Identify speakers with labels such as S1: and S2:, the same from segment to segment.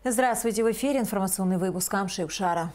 S1: Здравствуйте, в эфире информационный выпуск Амши-Ушара.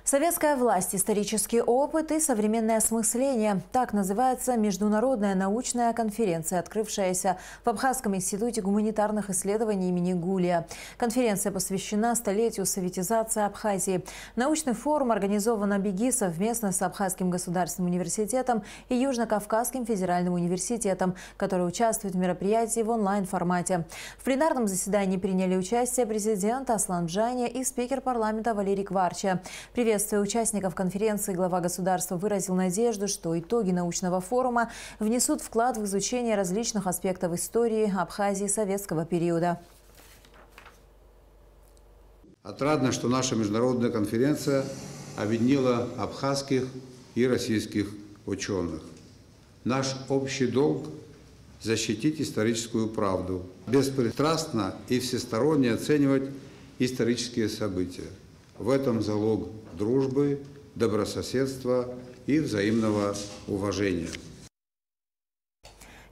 S1: Советская власть, исторический опыт и современное осмысление. Так называется международная научная конференция, открывшаяся в Абхазском институте гуманитарных исследований имени Гулия. Конференция посвящена столетию советизации Абхазии. Научный форум организован БИГИ совместно с Абхазским государственным университетом и Южно-Кавказским федеральным университетом, который участвует в мероприятии в онлайн-формате. В пленарном заседании приняли участие президент Аслан Джани и спикер парламента Валерий Кварча. Приветствуя участников конференции, глава государства выразил надежду, что итоги научного форума внесут вклад в изучение различных аспектов истории Абхазии советского периода.
S2: Отрадно, что наша международная конференция объединила абхазских и российских ученых. Наш общий долг – защитить историческую правду, беспристрастно и всесторонне оценивать исторические события. В этом залог дружбы, добрососедства и взаимного уважения.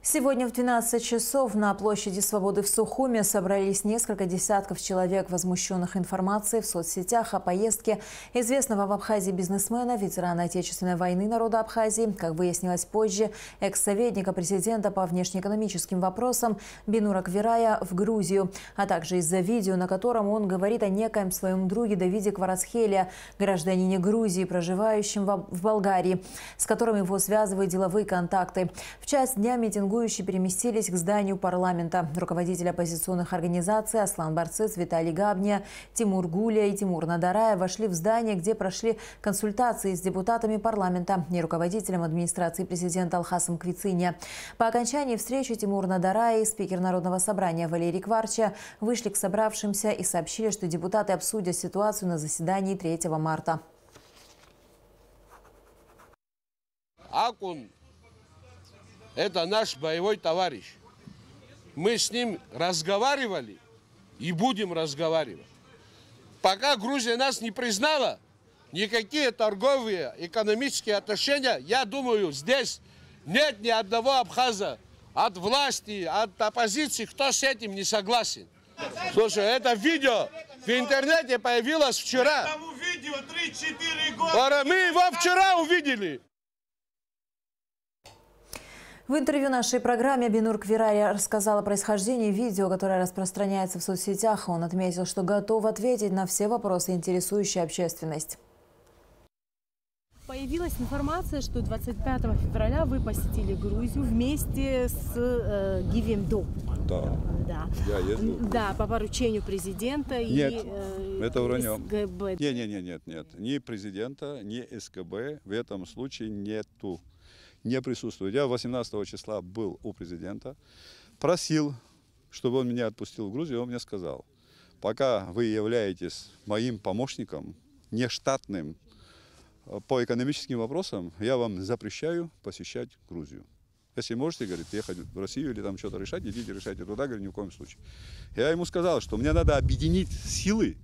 S1: Сегодня в 12 часов на площади Свободы в Сухуме собрались несколько десятков человек, возмущенных информацией в соцсетях о поездке известного в Абхазии бизнесмена, ветерана Отечественной войны народа Абхазии, как выяснилось позже, экс-советника президента по внешнеэкономическим вопросам Бинура Квирая в Грузию, а также из-за видео, на котором он говорит о некоем своем друге Давиде Кварацхелия, гражданине Грузии, проживающем в Болгарии, с которым его связывают деловые контакты. В час дня митингующие переместились к зданию парламента. Руководители оппозиционных организаций Аслан Барцыц, Виталий Габния, Тимур Гулия и Тимур Надарая вошли в здание, где прошли консультации с депутатами парламента и руководителем администрации президента Алхасом Квициня. По окончании встречи Тимур Надарая и спикер Народного собрания Валерий Кварча вышли к собравшимся и сообщили, что депутаты обсудят ситуацию на заседании 3 марта.
S3: Это наш боевой товарищ. Мы с ним разговаривали и будем разговаривать. Пока Грузия нас не признала, никакие торговые, экономические отношения, я думаю, здесь нет ни одного абхаза от власти, от оппозиции, кто с этим не согласен. Слушай, это видео в интернете появилось вчера. Мы его вчера увидели.
S1: В интервью нашей программе Бинур Квирай рассказал о происхождении видео, которое распространяется в соцсетях. Он отметил, что готов ответить на все вопросы, интересующие общественность.
S4: Появилась информация, что 25 февраля вы посетили Грузию вместе с Гивимдо.
S5: Да.
S4: Да.
S5: Я ездил.
S4: Да, по поручению президента.
S5: Нет,
S4: и
S5: это вранье.
S4: СГБ.
S5: Нет. Ни президента, ни СКБ в этом случае нету. Не присутствует. Я 18 числа был у президента, просил, чтобы он меня отпустил в Грузию, он мне сказал, пока вы являетесь моим помощником, нештатным по экономическим вопросам, я вам запрещаю посещать Грузию. Если можете, говорит, ехать в Россию или там что-то решать, идите решайте туда, говорит, ни в коем случае. Я ему сказал, что мне надо объединить силы.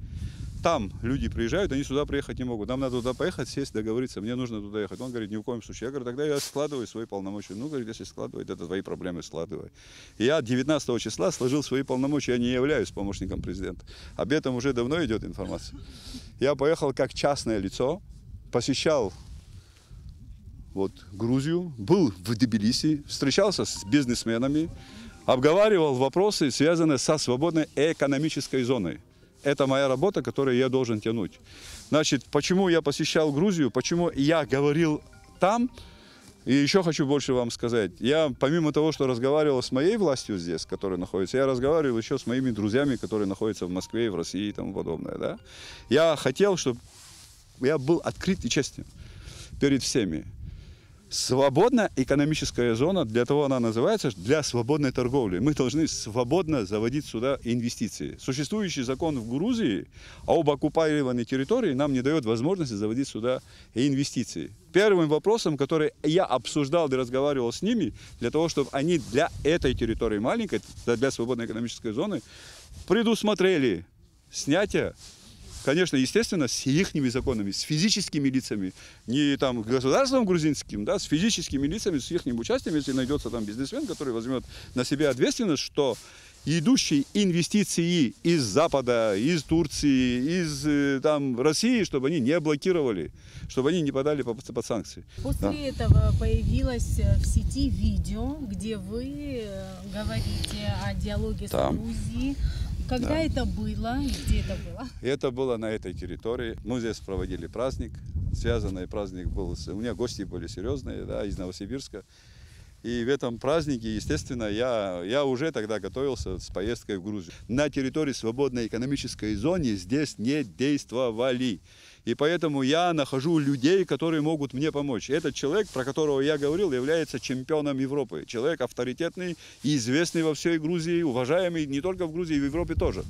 S5: Там люди приезжают, они сюда приехать не могут. Нам надо туда поехать, сесть, договориться. Мне нужно туда ехать. Он говорит, ни в коем случае. Я говорю, тогда я складываю свои полномочия. Ну, говорит, если складывать, это твои проблемы, складывай. И я 19 числа сложил свои полномочия. Я не являюсь помощником президента. Об этом уже давно идет информация. Я поехал как частное лицо, посещал Грузию, был в Тбилиси, встречался с бизнесменами, обговаривал вопросы, связанные со свободной экономической зоной. Это моя работа, которую я должен тянуть. Значит, почему я посещал Грузию, почему я говорил там, и еще хочу больше вам сказать. Я, помимо того, что разговаривал с моей властью здесь, которая находится, я разговаривал еще с моими друзьями, которые находятся в Москве, в России и тому подобное. Да? Я хотел, чтобы я был открыт и честен перед всеми. Свободная экономическая зона, для того она называется, для свободной торговли. Мы должны свободно заводить сюда инвестиции. Существующий закон в Грузии об оккупированной территории нам не дает возможности заводить сюда инвестиции. Первым вопросом, который я обсуждал и разговаривал с ними, для того, чтобы они для этой территории маленькой, для свободной экономической зоны, предусмотрели снятие, конечно, естественно, с их законами, с физическими лицами, не там государством грузинским, да, с физическими лицами, с их участием, если найдется там бизнесмен, который возьмет на себя ответственность, что идущие инвестиции из Запада, из Турции, из там, России, чтобы они не блокировали, чтобы они не подали под санкции.
S4: После этого появилось в сети видео, где вы говорите о диалоге с Грузией. Когда это было? Где это было?
S5: Это было на этой территории. Мы здесь проводили праздник. Связанный праздник был. У меня гости были серьезные, да, из Новосибирска. И в этом празднике, естественно, я уже тогда готовился с поездкой в Грузию. На территории свободной экономической зоны здесь не действовали. И поэтому я нахожу людей, которые могут мне помочь. Этот человек, про которого я говорил, является чемпионом Европы. Человек авторитетный, известный во всей Грузии, уважаемый не только в Грузии, в Европе тоже.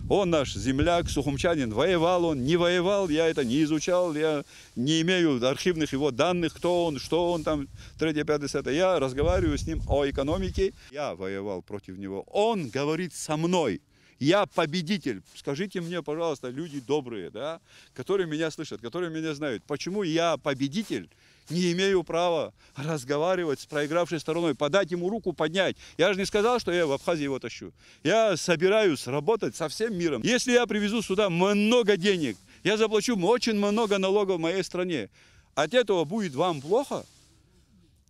S5: Он наш земляк, сухумчанин. Воевал он, не воевал, я это не изучал, я не имею архивных его данных, кто он, что он там, 3, 5, 10. Я разговариваю с ним о экономике. Я воевал против него. Он говорит со мной. Я победитель. Скажите мне, пожалуйста, люди добрые, да, которые меня слышат, которые меня знают, почему я победитель не имею права разговаривать с проигравшей стороной, подать ему руку, поднять. Я же не сказал, что я в Абхазии его тащу. Я собираюсь работать со всем миром. Если я привезу сюда много денег, я заплачу очень много налогов в моей стране. От этого будет вам плохо?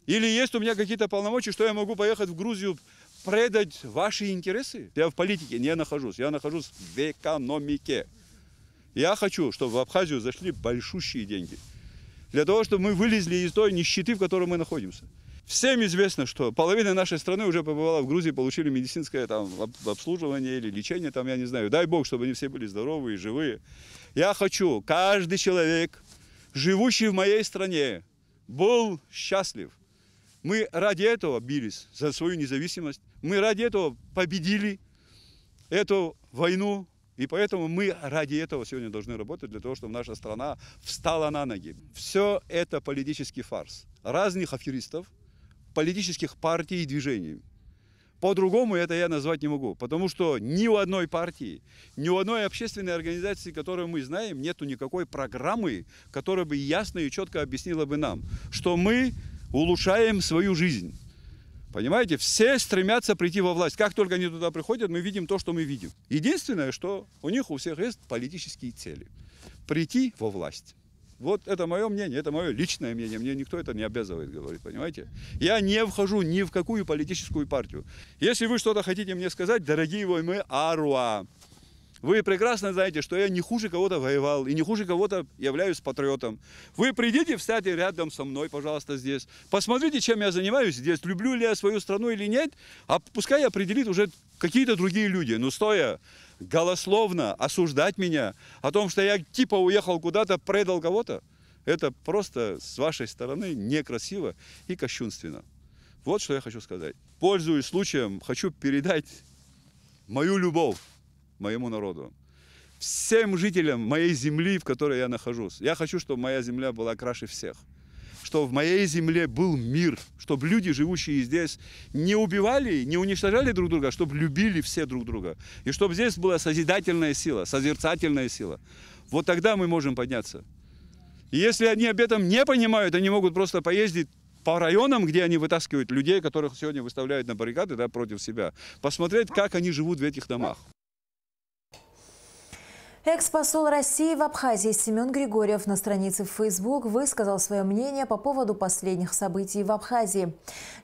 S5: Или есть у меня какие-то полномочия, что я могу поехать в Грузию, предать ваши интересы? Я в политике не нахожусь, я нахожусь в экономике. Я хочу, чтобы в Абхазию зашли большущие деньги. Для того, чтобы мы вылезли из той нищеты, в которой мы находимся. Всем известно, что половина нашей страны уже побывала в Грузии, получили медицинское там, обслуживание или лечение, там, я не знаю. Дай Бог, чтобы они все были здоровые, живые. Я хочу, каждый человек, живущий в моей стране, был счастлив. Мы ради этого бились за свою независимость. Мы ради этого победили эту войну. И поэтому мы ради этого сегодня должны работать, для того, чтобы наша страна встала на ноги. Все это политический фарс. Разных аферистов, политических партий и движений. По-другому это я назвать не могу. Потому что ни у одной партии, ни у одной общественной организации, которую мы знаем, нету никакой программы, которая бы ясно и четко объяснила бы нам, что мы улучшаем свою жизнь. Понимаете, все стремятся прийти во власть. Как только они туда приходят, мы видим то, что мы видим. Единственное, что у них у всех есть политические цели. Прийти во власть. Вот это мое мнение, это мое личное мнение. Мне никто это не обязывает говорить, понимаете? Я не вхожу ни в какую политическую партию. Если вы что-то хотите мне сказать, дорогие мои аруа, вы прекрасно знаете, что я не хуже кого-то воевал и не хуже кого-то являюсь патриотом. Вы придите, встаньте рядом со мной, пожалуйста, здесь. Посмотрите, чем я занимаюсь здесь, люблю ли я свою страну или нет, а пускай определит уже какие-то другие люди. Но стоя голословно осуждать меня о том, что я типа уехал куда-то, предал кого-то, это просто с вашей стороны некрасиво и кощунственно. Вот что я хочу сказать. Пользуясь случаем, хочу передать мою любовь моему народу, всем жителям моей земли, в которой я нахожусь. Я хочу, чтобы моя земля была краше всех. Чтобы в моей земле был мир. Чтобы люди, живущие здесь, не убивали, не уничтожали друг друга, чтобы любили все друг друга. И чтобы здесь была созидательная сила, созерцательная сила. Вот тогда мы можем подняться. И если они об этом не понимают, они могут просто поездить по районам, где они вытаскивают людей, которых сегодня выставляют на баррикады, да, против себя. Посмотреть, как они живут в этих домах.
S1: Экс-посол России в Абхазии Семен Григорьев на странице в Facebook высказал свое мнение по поводу последних событий в Абхазии.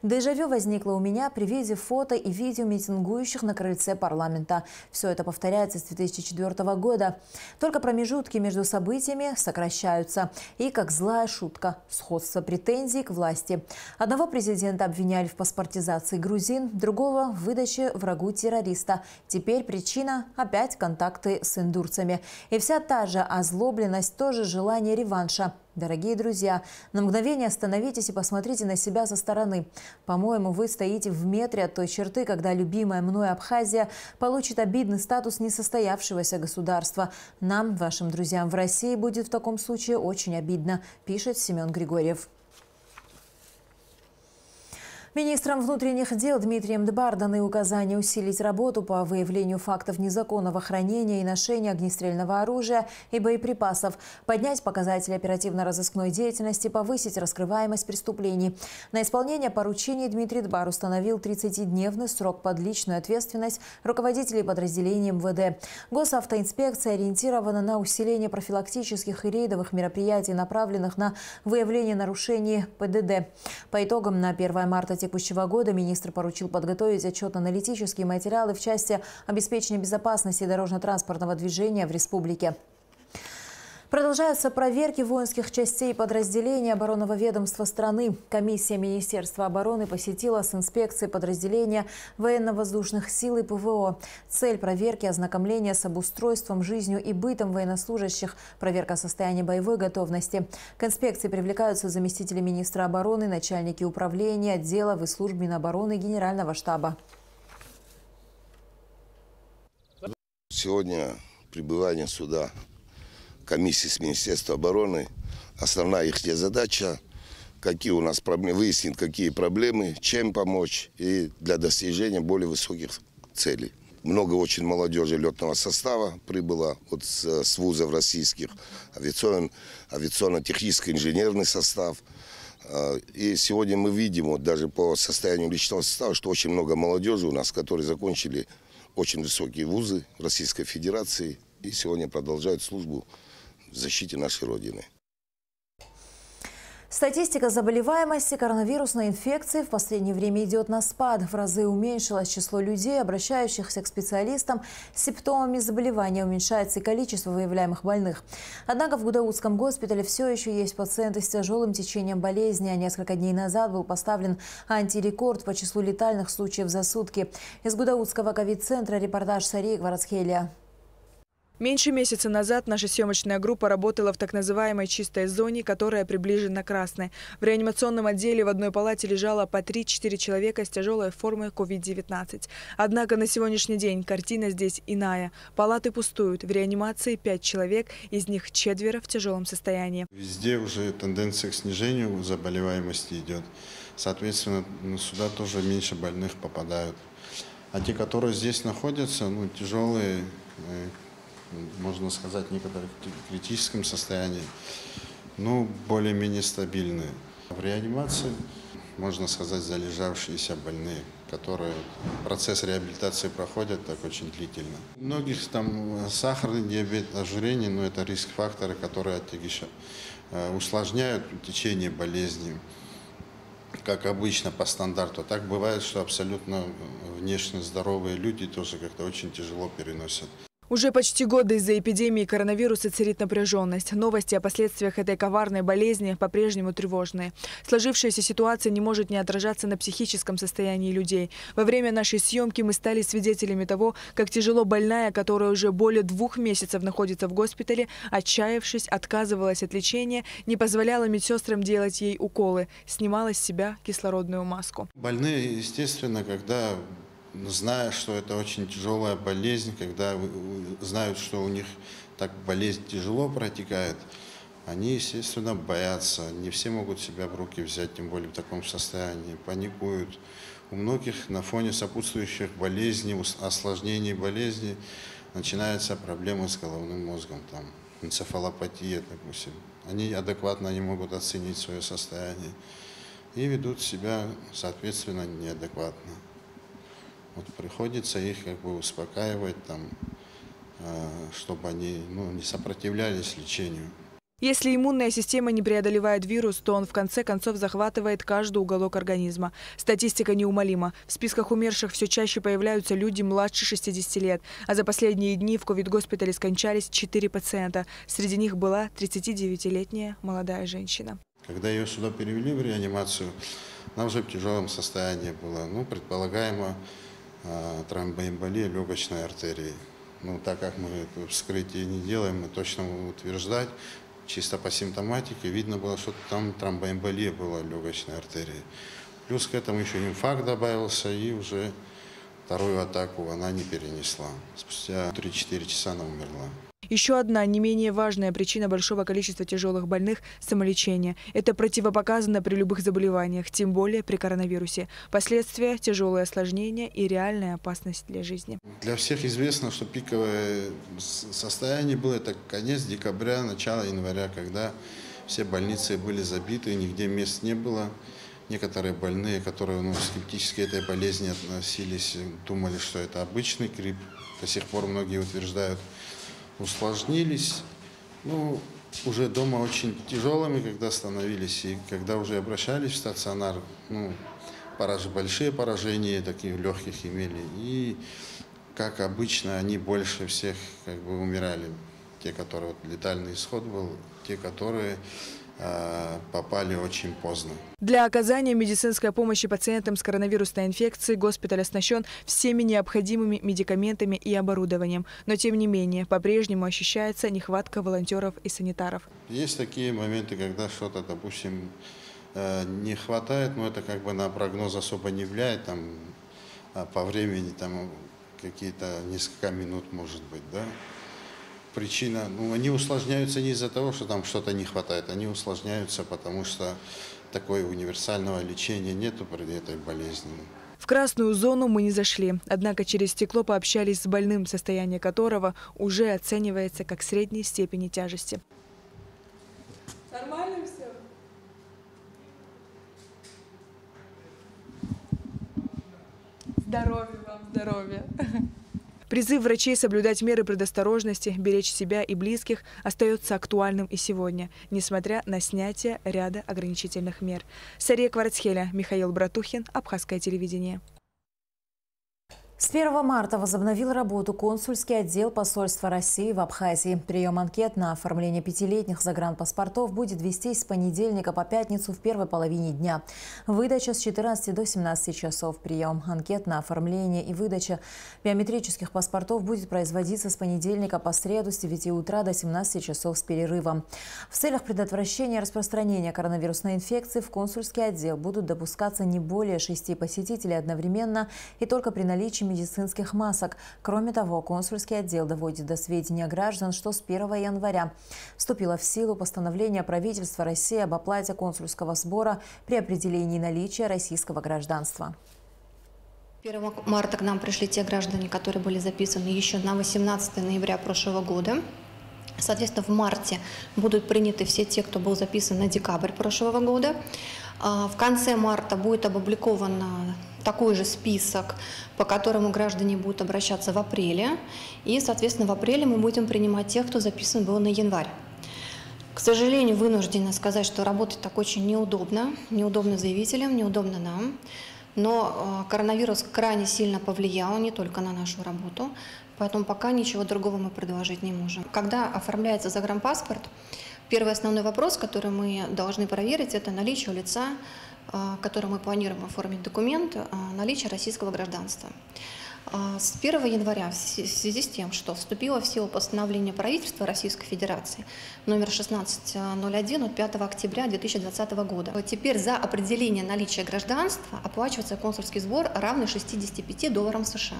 S1: Дежавю возникло у меня при виде фото и видео митингующих на крыльце парламента. Все это повторяется с 2004 года. Только промежутки между событиями сокращаются. И, как злая шутка, сходство претензий к власти. Одного президента обвиняли в паспортизации грузин, другого в выдаче врагу террориста. Теперь причина – опять контакты с индурцами. И вся та же озлобленность, тоже желание реванша. Дорогие друзья, на мгновение остановитесь и посмотрите на себя со стороны. По-моему, вы стоите в метре от той черты, когда любимая мной Абхазия получит обидный статус несостоявшегося государства. Нам, вашим друзьям в России, будет в таком случае очень обидно, пишет Семен Григорьев. Министром внутренних дел Дмитрием Дбар даны указания усилить работу по выявлению фактов незаконного хранения и ношения огнестрельного оружия и боеприпасов, поднять показатели оперативно-розыскной деятельности, повысить раскрываемость преступлений. На исполнение поручений Дмитрий Дбар установил 30-дневный срок под личную ответственность руководителей подразделений МВД. Госавтоинспекция ориентирована на усиление профилактических и рейдовых мероприятий, направленных на выявление нарушений ПДД. По итогам на 1 марта текущего года министр поручил подготовить отчетно-аналитические материалы в части обеспечения безопасности дорожно-транспортного движения в республике. Продолжаются проверки воинских частей подразделений оборонного ведомства страны. Комиссия Министерства обороны посетила с инспекцией подразделения военно-воздушных сил и ПВО. Цель проверки – ознакомление с обустройством, жизнью и бытом военнослужащих, проверка состояния боевой готовности. К инспекции привлекаются заместители министра обороны, начальники управления, отделов и служб Минобороны, Генерального штаба.
S6: Сегодня прибывание сюда комиссии с Министерства обороны, основная их задача, какие у нас проблемы, выяснить, какие проблемы, чем помочь и для достижения более высоких целей. Много очень молодежи летного состава прибыло вот с вузов российских, авиационно-технический инженерный состав. И сегодня мы видим, вот даже по состоянию личного состава, что очень много молодежи у нас, которые закончили очень высокие вузы Российской Федерации и сегодня продолжают службу в защите нашей Родины.
S1: Статистика заболеваемости коронавирусной инфекцией в последнее время идет на спад. В разы уменьшилось число людей, обращающихся к специалистам с симптомами заболевания. Уменьшается и количество выявляемых больных. Однако в Гудаутском госпитале все еще есть пациенты с тяжелым течением болезни. А несколько дней назад был поставлен антирекорд по числу летальных случаев за сутки. Из Гудаутского ковид-центра репортаж Сарии Гварацхелия.
S7: Меньше месяца назад наша съемочная группа работала в так называемой чистой зоне, которая приближена к красной. В реанимационном отделе в одной палате лежало по 3-4 человека с тяжелой формой COVID-19. Однако на сегодняшний день картина здесь иная. Палаты пустуют. В реанимации 5 человек, из них 4 в тяжелом состоянии.
S8: Везде уже тенденция к снижению заболеваемости идет. Соответственно, сюда тоже меньше больных попадают. А те, которые здесь находятся, тяжелые, можно сказать, некоторых в критическом состоянии, более-менее стабильные. В реанимации, можно сказать, залежавшиеся больные, которые процесс реабилитации проходят так очень длительно. У многих там сахарный диабет, ожирение, это риск-факторы, которые усложняют течение болезни, как обычно по стандарту. Так бывает, что абсолютно внешне здоровые люди тоже как-то очень тяжело переносят.
S7: Уже почти год из-за эпидемии коронавируса царит напряженность. Новости о последствиях этой коварной болезни по-прежнему тревожные. Сложившаяся ситуация не может не отражаться на психическом состоянии людей. Во время нашей съемки мы стали свидетелями того, как тяжело больная, которая уже более 2 месяцев находится в госпитале, отчаявшись, отказывалась от лечения, не позволяла медсестрам делать ей уколы, снимала с себя кислородную маску.
S8: Больные, естественно, когда зная, что это очень тяжелая болезнь, когда знают, что у них так болезнь тяжело протекает, они, естественно, боятся. Не все могут себя в руки взять, тем более в таком состоянии, паникуют. У многих на фоне сопутствующих болезней, осложнений болезни начинаются проблемы с головным мозгом, энцефалопатия, допустим. Они адекватно не могут оценить свое состояние и ведут себя, соответственно, неадекватно. Приходится их успокаивать, чтобы они не сопротивлялись лечению.
S7: Если иммунная система не преодолевает вирус, то он в конце концов захватывает каждый уголок организма. Статистика неумолима. В списках умерших все чаще появляются люди младше 60 лет. А за последние дни в ковид-госпитале скончались 4 пациента. Среди них была 39-летняя молодая женщина.
S8: Когда ее сюда перевели в реанимацию, она уже в тяжелом состоянии была. Предполагаемо, тромбоэмболия легочной артерии. Так как мы это вскрытие не делаем, мы точно утверждать, чисто по симптоматике видно было, что там тромбоэмболия была легочной артерии. Плюс к этому еще инфаркт добавился, и уже вторую атаку она не перенесла. Спустя 3-4 часа она умерла.
S7: Еще одна не менее важная причина большого количества тяжелых больных – самолечение. Это противопоказано при любых заболеваниях, тем более при коронавирусе. Последствия – тяжелые осложнения и реальная опасность для жизни.
S8: Для всех известно, что пиковое состояние было это конец декабря, начало января, когда все больницы были забиты, нигде мест не было. Некоторые больные, которые скептически к этой болезни относились, думали, что это обычный грипп. До сих пор многие утверждают, усложнились. Уже дома очень тяжелыми, когда становились, и когда уже обращались в стационар, большие поражения такие легких имели. И, как обычно, они больше всех умирали. Те, которые летальный исход был, те, которые попали очень поздно.
S7: Для оказания медицинской помощи пациентам с коронавирусной инфекцией госпиталь оснащен всеми необходимыми медикаментами и оборудованием. Но тем не менее, по-прежнему ощущается нехватка волонтеров и санитаров.
S8: Есть такие моменты, когда что-то, допустим, не хватает, но это на прогноз особо не влияет. По времени какие-то несколько минут может быть, да. Причина, они усложняются не из-за того, что там что-то не хватает, они усложняются, потому что такого универсального лечения нету при этой болезни.
S7: В красную зону мы не зашли, однако через стекло пообщались с больным, состояние которого уже оценивается как средней степени тяжести.
S9: Нормально все? Здоровья вам, здоровья.
S7: Призыв врачей соблюдать меры предосторожности, беречь себя и близких остается актуальным и сегодня, несмотря на снятие ряда ограничительных мер. Сария Кварцхеля, Михаил Братухин, Абхазское телевидение.
S1: С 1 марта возобновил работу консульский отдел посольства России в Абхазии. Прием анкет на оформление 5-летних загранпаспортов будет вестись с понедельника по пятницу в первой половине дня. Выдача с 14 до 17 часов. Прием анкет на оформление и выдача биометрических паспортов будет производиться с понедельника по среду с 9 утра до 17 часов с перерывом. В целях предотвращения распространения коронавирусной инфекции в консульский отдел будут допускаться не более 6 посетителей одновременно и только при наличии медицинских масок. Кроме того, консульский отдел доводит до сведения граждан, что с 1 января вступило в силу постановление правительства России об оплате консульского сбора при определении наличия российского гражданства.
S10: 1 марта к нам пришли те граждане, которые были записаны еще на 18 ноября прошлого года. Соответственно, в марте будут приняты все те, кто был записан на декабрь прошлого года. В конце марта будет опубликован такой же список, по которому граждане будут обращаться в апреле. И, соответственно, в апреле мы будем принимать тех, кто записан был на январь. К сожалению, вынуждена сказать, что работать так очень неудобно. Неудобно заявителям, неудобно нам. Но коронавирус крайне сильно повлиял не только на нашу работу, поэтому пока ничего другого мы предложить не можем. Когда оформляется загранпаспорт, первый основной вопрос, который мы должны проверить, это наличие у лица, которому мы планируем оформить документ, наличие российского гражданства. С 1 января, в связи с тем, что вступило в силу постановление правительства Российской Федерации номер 1601 от 5 октября 2020 года, теперь за определение наличия гражданства оплачивается консульский сбор, равный $65 США.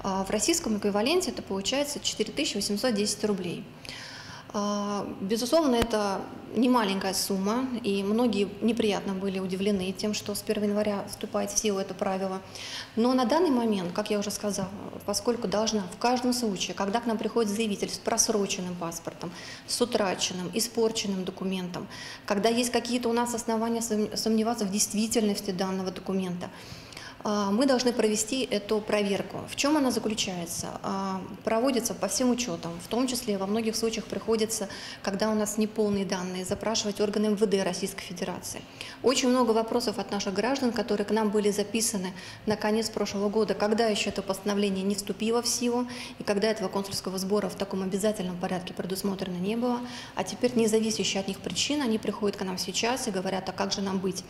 S10: В российском эквиваленте это получается 4810 рублей. Безусловно, это не маленькая сумма, и многие неприятно были удивлены тем, что с 1 января вступает в силу это правило. Но на данный момент, как я уже сказала, поскольку должна в каждом случае, когда к нам приходит заявитель с просроченным паспортом, с утраченным, испорченным документом, когда есть какие-то у нас основания сомневаться в действительности данного документа, мы должны провести эту проверку. В чем она заключается? Проводится по всем учетам, в том числе во многих случаях приходится, когда у нас неполные данные, запрашивать органы МВД Российской Федерации. Очень много вопросов от наших граждан, которые к нам были записаны на конец прошлого года, когда еще это постановление не вступило в силу, и когда этого консульского сбора в таком обязательном порядке предусмотрено не было, а теперь, независящие от них причин, они приходят к нам сейчас и говорят, а как же нам быть?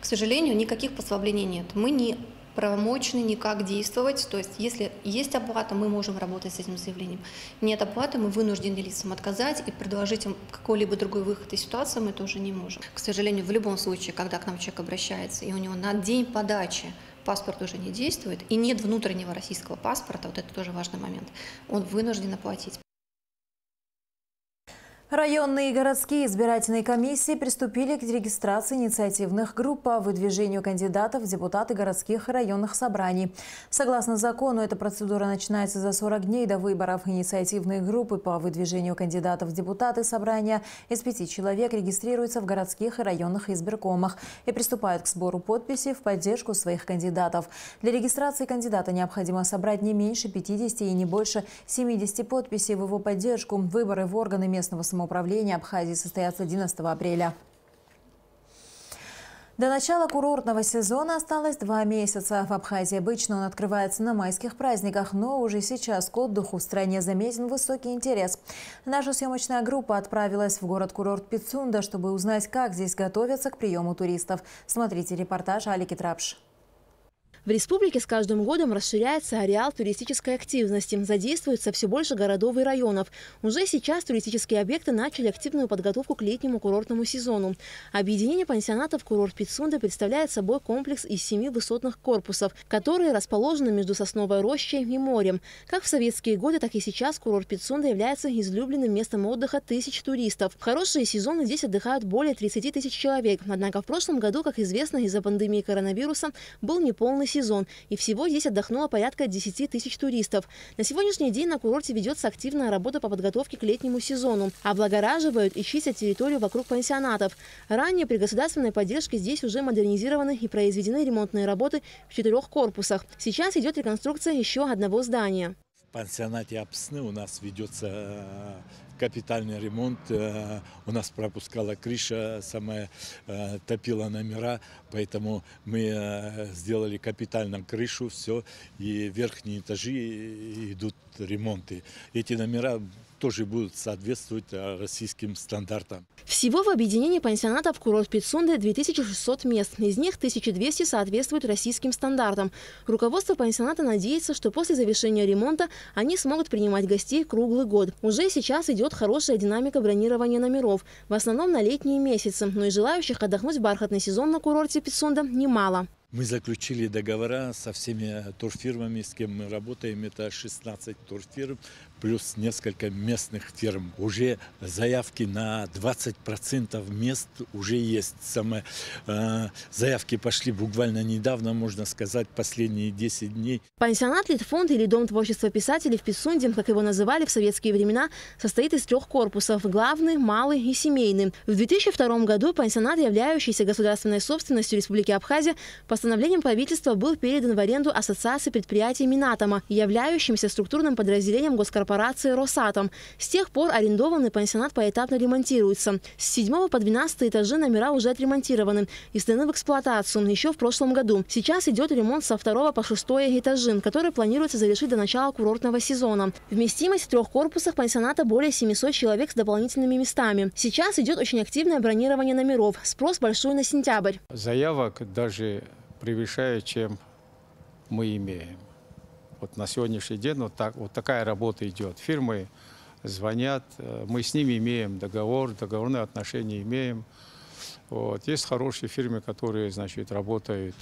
S10: К сожалению, никаких послаблений нет. Мы не правомочны никак действовать, то есть если есть оплата, мы можем работать с этим заявлением. Нет оплаты, мы вынуждены лицам отказать и предложить им какой-либо другой выход из ситуации мы тоже не можем. К сожалению, в любом случае, когда к нам человек обращается, и у него на день подачи паспорт уже не действует, и нет внутреннего российского паспорта, вот это тоже важный момент, он вынужден оплатить.
S1: Районные и городские избирательные комиссии приступили к регистрации инициативных групп по выдвижению кандидатов в депутаты городских и районных собраний. Согласно закону, эта процедура начинается за 40 дней до выборов. Инициативные группы по выдвижению кандидатов в депутаты собрания из 5 человек регистрируются в городских и районных избиркомах и приступают к сбору подписей в поддержку своих кандидатов. Для регистрации кандидата необходимо собрать не меньше 50 и не больше 70 подписей в его поддержку. Выборы в органы местного самоуправления Абхазии состоятся 11 апреля. До начала курортного сезона осталось 2 месяца. В Абхазии обычно он открывается на майских праздниках, но уже сейчас к отдыху в стране заметен высокий интерес. Наша съемочная группа отправилась в город-курорт Пицунда, чтобы узнать, как здесь готовятся к приему туристов. Смотрите репортаж Алики Трапш.
S9: В республике с каждым годом расширяется ареал туристической активности. Задействуется все больше городов и районов. Уже сейчас туристические объекты начали активную подготовку к летнему курортному сезону. Объединение пансионатов «Курорт Пицунда» представляет собой комплекс из 7 высотных корпусов, которые расположены между Сосновой рощей и морем. Как в советские годы, так и сейчас курорт Пицунда является излюбленным местом отдыха тысяч туристов. В хорошие сезоны здесь отдыхают более 30 тысяч человек. Однако в прошлом году, как известно, из-за пандемии коронавируса был неполный сезон, и всего здесь отдохнуло порядка 10 тысяч туристов. На сегодняшний день на курорте ведется активная работа по подготовке к летнему сезону. Облагораживают и чистят территорию вокруг пансионатов. Ранее при государственной поддержке здесь уже модернизированы и произведены ремонтные работы в 4 корпусах. Сейчас идет реконструкция еще одного здания.
S11: В пансионате Апсны у нас ведется капитальный ремонт. У нас пропускала крыша, самая топила номера, поэтому мы сделали капитально крышу, все, и верхние этажи идут ремонты. Эти номера тоже будут соответствовать российским стандартам.
S9: Всего в объединении пансионатов «Курорт Пицунда» 2600 мест. Из них 1200 соответствуют российским стандартам. Руководство пансионата надеется, что после завершения ремонта они смогут принимать гостей круглый год. Уже сейчас идет хорошая динамика бронирования номеров, в основном на летние месяцы, но и желающих отдохнуть в бархатный сезон на курорте Пицунда немало.
S11: Мы заключили договора со всеми турфирмами, с кем мы работаем. Это 16 турфирм плюс несколько местных фирм. Уже заявки на 20% мест уже есть. Заявки пошли буквально недавно, можно сказать, последние 10 дней.
S9: Пансионат «Литфонд» или Дом творчества писателей в Пицунде, как его называли в советские времена, состоит из 3 корпусов – главный, малый и семейный. В 2002 году пансионат, являющийся государственной собственностью Республики Абхазия, постановлением правительства был передан в аренду Ассоциации предприятий Минатома, являющимся структурным подразделением госкорпорации «Росатом». С тех пор арендованный пансионат поэтапно ремонтируется. С 7 по 12 этажи номера уже отремонтированы и сданы в эксплуатацию еще в прошлом году. Сейчас идет ремонт со 2 по 6 этажи, который планируется завершить до начала курортного сезона. Вместимость в 3 корпусах пансионата более 700 человек с дополнительными местами. Сейчас идет очень активное бронирование номеров. Спрос большой на сентябрь.
S12: Заявок даже превышает, чем мы имеем. Вот на сегодняшний день вот такая работа идет. Фирмы звонят, мы с ними имеем договор, договорные отношения имеем. Вот. Есть хорошие фирмы, которые, значит, работают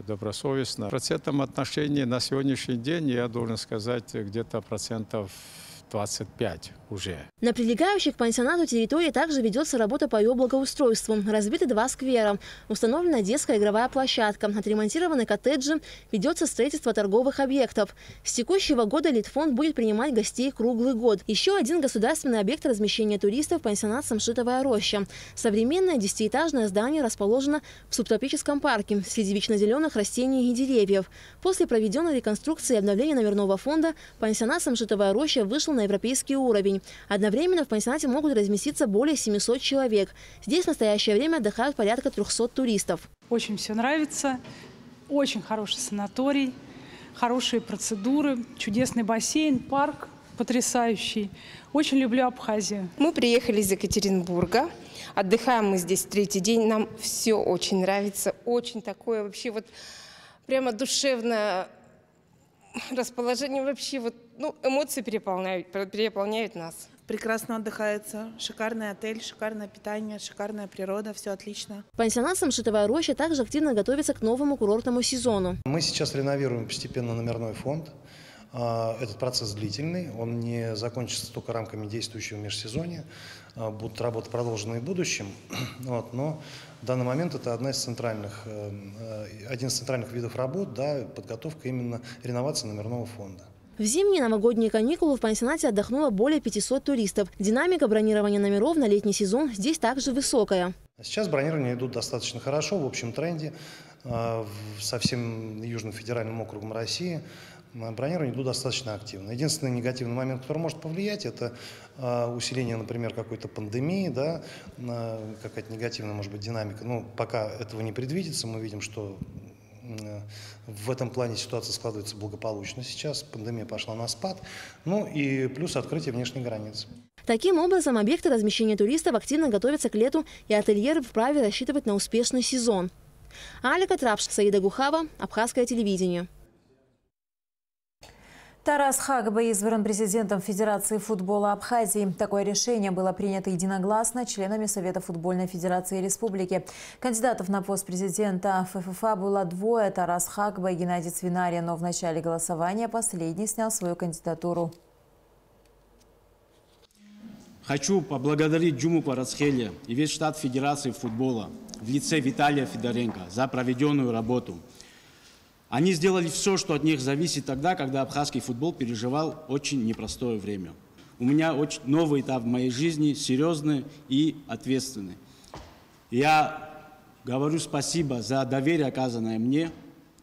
S12: добросовестно. В процентном отношении на сегодняшний день, я должен сказать, где-то процентов 25 уже.
S9: На прилегающих к пансионату территории также ведется работа по ее благоустройству. Разбиты 2 сквера, установлена детская игровая площадка, отремонтированы коттеджи, ведется строительство торговых объектов. С текущего года Литфонд будет принимать гостей круглый год. Еще один государственный объект размещения туристов – пансионат «Самшитовая роща». Современное 10-этажное здание расположено в субтропическом парке среди вечно зеленых растений и деревьев. После проведенной реконструкции и обновления номерного фонда пансионат «Самшитовая роща» вышел на европейский уровень. Одновременно в пансионате могут разместиться более 700 человек. Здесь в настоящее время отдыхают порядка 300 туристов.
S13: Очень все нравится. Очень хороший санаторий, хорошие процедуры, чудесный бассейн, парк потрясающий. Очень люблю Абхазию.
S14: Мы приехали из Екатеринбурга. Отдыхаем мы здесь 3-й день. Нам все очень нравится. Очень такое вообще вот прямо душевное расположение, вообще вот, эмоции переполняют нас.
S15: Прекрасно отдыхается, шикарный отель, шикарное питание, шикарная природа, все отлично.
S9: Пансионат «Самшитовая роща» также активно готовится к новому курортному сезону.
S16: Мы сейчас реновируем постепенно номерной фонд. Этот процесс длительный, он не закончится только рамками действующего межсезонья. Будут работы продолжены и в будущем. Вот, но в данный момент это один из центральных видов работ, да, подготовка именно реновации номерного фонда.
S9: В зимние новогодние каникулы в пансионате отдохнуло более 500 туристов. Динамика бронирования номеров на летний сезон здесь также высокая.
S16: Сейчас бронирования идут достаточно хорошо, в общем тренде. Со всем Южным федеральным округом России бронирование идут достаточно активно. Единственный негативный момент, который может повлиять, это усиление, например, какой-то пандемии, да, какая-то негативная, может быть, динамика. Но пока этого не предвидится, мы видим, что в этом плане ситуация складывается благополучно сейчас. Пандемия пошла на спад. Ну и плюс открытие внешней границы.
S9: Таким образом, объекты размещения туристов активно готовятся к лету, и ательеры вправе рассчитывать на успешный сезон. Алика Трапш, Саида Гухава, Абхазское телевидение.
S1: Тарас Хагба избран президентом Федерации футбола Абхазии. Такое решение было принято единогласно членами Совета футбольной федерации республики. Кандидатов на пост президента ФФА было двое – Тарас Хагба и Геннадий Цвинари. Но в начале голосования последний снял свою кандидатуру.
S17: Хочу поблагодарить Джуму Парацхелия и весь штат Федерации футбола в лице Виталия Федоренко за проведенную работу. Они сделали все, что от них зависит тогда, когда абхазский футбол переживал очень непростое время. У меня очень новый этап в моей жизни, серьезный и ответственный. Я говорю спасибо за доверие, оказанное мне.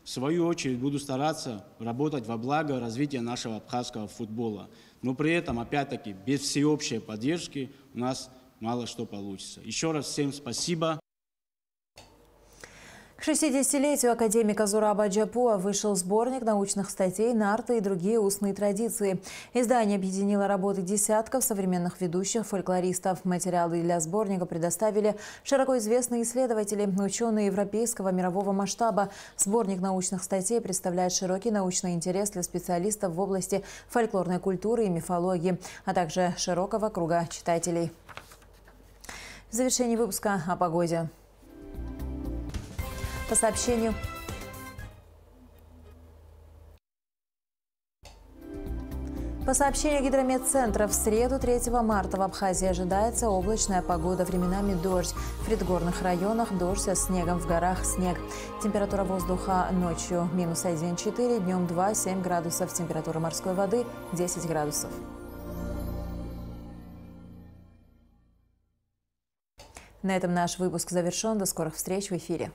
S17: В свою очередь буду стараться работать во благо развития нашего абхазского футбола. Но при этом, опять-таки, без всеобщей поддержки у нас мало что получится. Еще раз всем спасибо.
S1: К 60-летию академика Зураба Джапуа вышел сборник научных статей «Нарты и другие устные традиции». Издание объединило работы десятков современных ведущих фольклористов. Материалы для сборника предоставили широко известные исследователи, ученые европейского мирового масштаба. Сборник научных статей представляет широкий научный интерес для специалистов в области фольклорной культуры и мифологии, а также широкого круга читателей. В завершении выпуска о погоде. По сообщению Гидрометцентра, в среду 3 марта в Абхазии ожидается облачная погода, временами дождь. В предгорных районах дождь со снегом, в горах снег. Температура воздуха ночью минус 1,4, днем 2,7 градусов. Температура морской воды 10 градусов. На этом наш выпуск завершен. До скорых встреч в эфире.